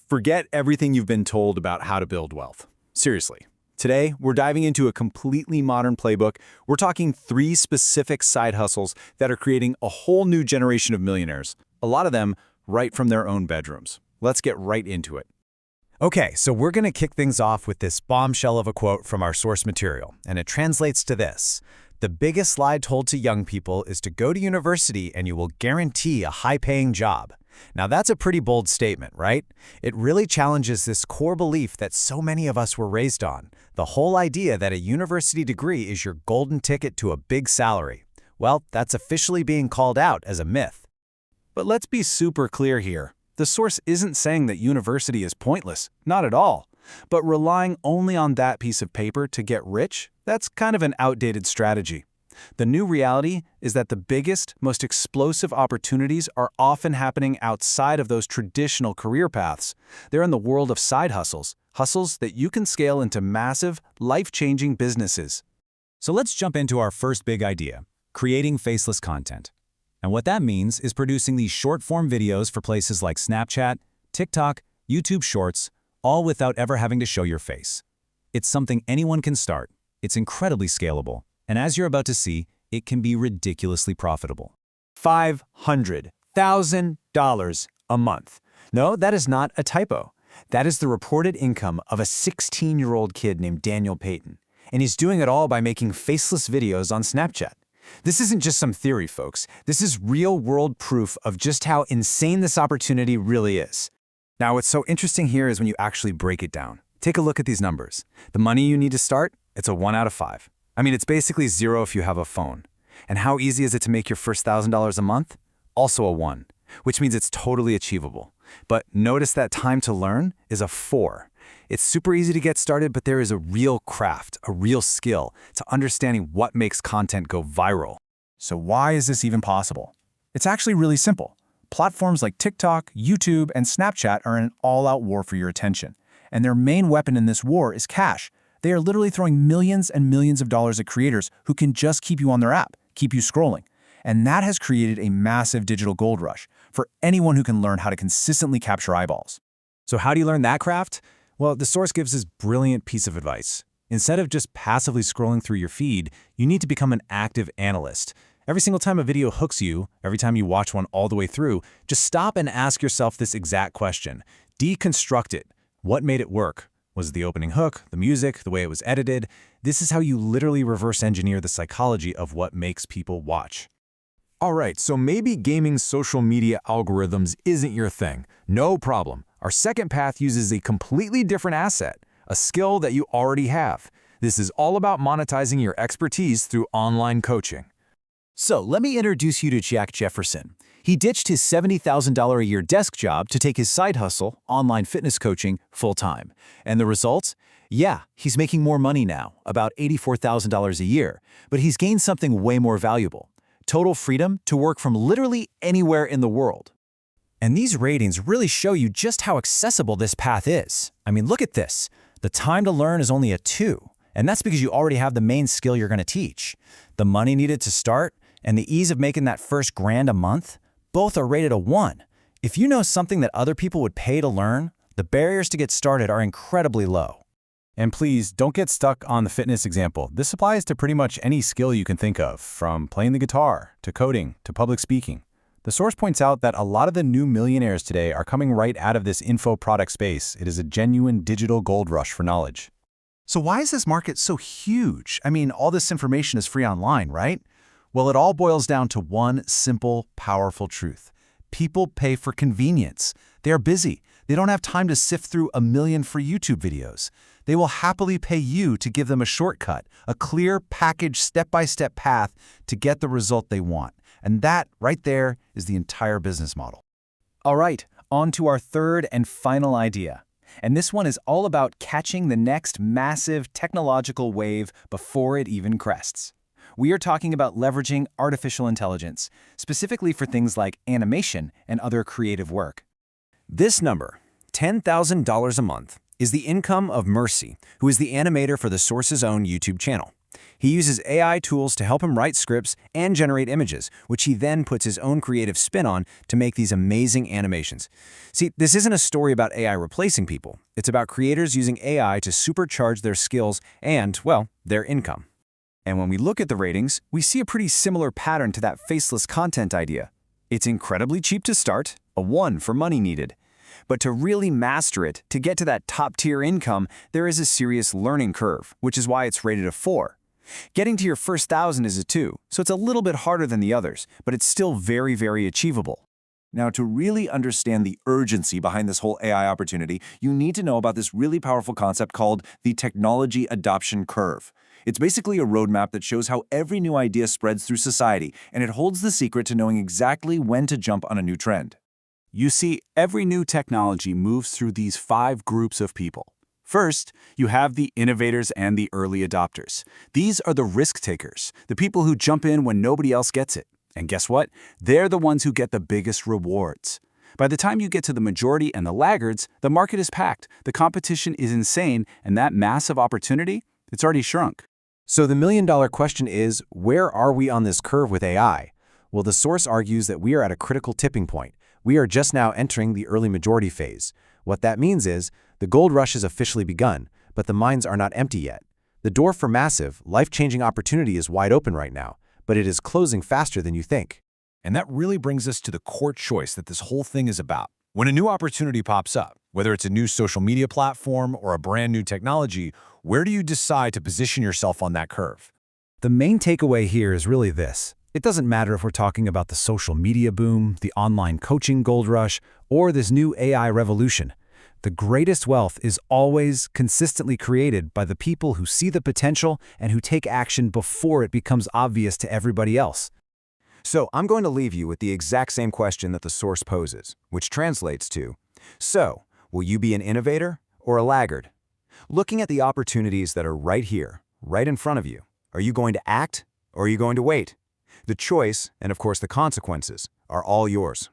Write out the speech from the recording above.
Forget everything you've been told about how to build wealth. Seriously. Today, we're diving into a completely modern playbook. We're talking 3 specific side hustles that are creating a whole new generation of millionaires. A lot of them right from their own bedrooms. Let's get right into it. Okay, so we're going to kick things off with this bombshell of a quote from our source material, and it translates to this. The biggest lie told to young people is to go to university and you will guarantee a high-paying job. Now that's a pretty bold statement, right? It really challenges this core belief that so many of us were raised on, the whole idea that a university degree is your golden ticket to a big salary. Well, that's officially being called out as a myth. But let's be super clear here. The source isn't saying that university is pointless, not at all. But relying only on that piece of paper to get rich, that's kind of an outdated strategy. The new reality is that the biggest, most explosive opportunities are often happening outside of those traditional career paths. They're in the world of side hustles, hustles that you can scale into massive, life-changing businesses. So let's jump into our first big idea, creating faceless content. And what that means is producing these short-form videos for places like Snapchat, TikTok, YouTube Shorts, all without ever having to show your face. It's something anyone can start. It's incredibly scalable. And as you're about to see, it can be ridiculously profitable. $500,000 a month. No, that is not a typo. That is the reported income of a 16-year-old kid named Daniel Payton. And he's doing it all by making faceless videos on Snapchat. This isn't just some theory, folks. This is real-world proof of just how insane this opportunity really is. Now, what's so interesting here is when you actually break it down. Take a look at these numbers. The money you need to start, it's a 1 out of 5. I mean, it's basically 0 if you have a phone. And how easy is it to make your first $1,000 a month? Also a 1, which means it's totally achievable. But notice that time to learn is a 4. It's super easy to get started, but there is a real craft, a real skill to understanding what makes content go viral. So why is this even possible? It's actually really simple. Platforms like TikTok, YouTube, and Snapchat are in an all-out war for your attention. And their main weapon in this war is cash. They are literally throwing millions and millions of dollars at creators who can just keep you on their app, keep you scrolling. And that has created a massive digital gold rush for anyone who can learn how to consistently capture eyeballs. So how do you learn that craft? Well, the source gives this brilliant piece of advice. Instead of just passively scrolling through your feed, you need to become an active analyst. Every single time a video hooks you, every time you watch one all the way through, just stop and ask yourself this exact question. Deconstruct it. What made it work? Was it the opening hook, the music, the way it was edited? This is how you literally reverse engineer the psychology of what makes people watch. All right, so maybe gaming social media algorithms isn't your thing. No problem. Our second path uses a completely different asset, a skill that you already have. This is all about monetizing your expertise through online coaching. So let me introduce you to Jack Jefferson. He ditched his $70,000 a year desk job to take his side hustle, online fitness coaching, full-time. And the results? Yeah, he's making more money now, about $84,000 a year, but he's gained something way more valuable. Total freedom to work from literally anywhere in the world. And these ratings really show you just how accessible this path is. I mean, look at this. The time to learn is only a 2, and that's because you already have the main skill you're going to teach. The money needed to start and the ease of making that first $1,000 a month, both are rated a 1. If you know something that other people would pay to learn, the barriers to get started are incredibly low. And please, don't get stuck on the fitness example. This applies to pretty much any skill you can think of, from playing the guitar, to coding, to public speaking. The source points out that a lot of the new millionaires today are coming right out of this info product space. It is a genuine digital gold rush for knowledge. So why is this market so huge? I mean, all this information is free online, right? Well, it all boils down to one simple, powerful truth. People pay for convenience. They are busy. They don't have time to sift through a million free YouTube videos. They will happily pay you to give them a shortcut, a clear, packaged, step-by-step path to get the result they want. And that, right there, is the entire business model. All right, on to our third and final idea. And this one is all about catching the next massive technological wave before it even crests. We are talking about leveraging artificial intelligence, specifically for things like animation and other creative work. This number, $10,000 a month, is the income of Mercy, who is the animator for the source's own YouTube channel. He uses AI tools to help him write scripts and generate images, which he then puts his own creative spin on to make these amazing animations. See, this isn't a story about AI replacing people. It's about creators using AI to supercharge their skills and, well, their income. And when we look at the ratings, we see a pretty similar pattern to that faceless content idea. It's incredibly cheap to start, a 1 for money needed. But to really master it, to get to that top-tier income, there is a serious learning curve, which is why it's rated a 4. Getting to your first 1,000 is a 2, so it's a little bit harder than the others, but it's still very, very achievable. Now, to really understand the urgency behind this whole AI opportunity, you need to know about this really powerful concept called the technology adoption curve. It's basically a roadmap that shows how every new idea spreads through society, and it holds the secret to knowing exactly when to jump on a new trend. You see, every new technology moves through these 5 groups of people. First, you have the innovators and the early adopters. These are the risk takers, the people who jump in when nobody else gets it. And guess what? They're the ones who get the biggest rewards. By the time you get to the majority and the laggards, the market is packed, the competition is insane, and that massive opportunity, it's already shrunk. So the million-dollar question is, where are we on this curve with AI? Well, the source argues that we are at a critical tipping point. We are just now entering the early majority phase. What that means is, the gold rush has officially begun, but the mines are not empty yet. The door for massive, life-changing opportunity is wide open right now, but it is closing faster than you think. And that really brings us to the core choice that this whole thing is about. When a new opportunity pops up, whether it's a new social media platform or a brand new technology, where do you decide to position yourself on that curve? The main takeaway here is really this. It doesn't matter if we're talking about the social media boom, the online coaching gold rush, or this new AI revolution. The greatest wealth is always consistently created by the people who see the potential and who take action before it becomes obvious to everybody else. So I'm going to leave you with the exact same question that the source poses, which translates to, so, will you be an innovator or a laggard? Looking at the opportunities that are right here, right in front of you, are you going to act or are you going to wait? The choice, and of course the consequences, are all yours.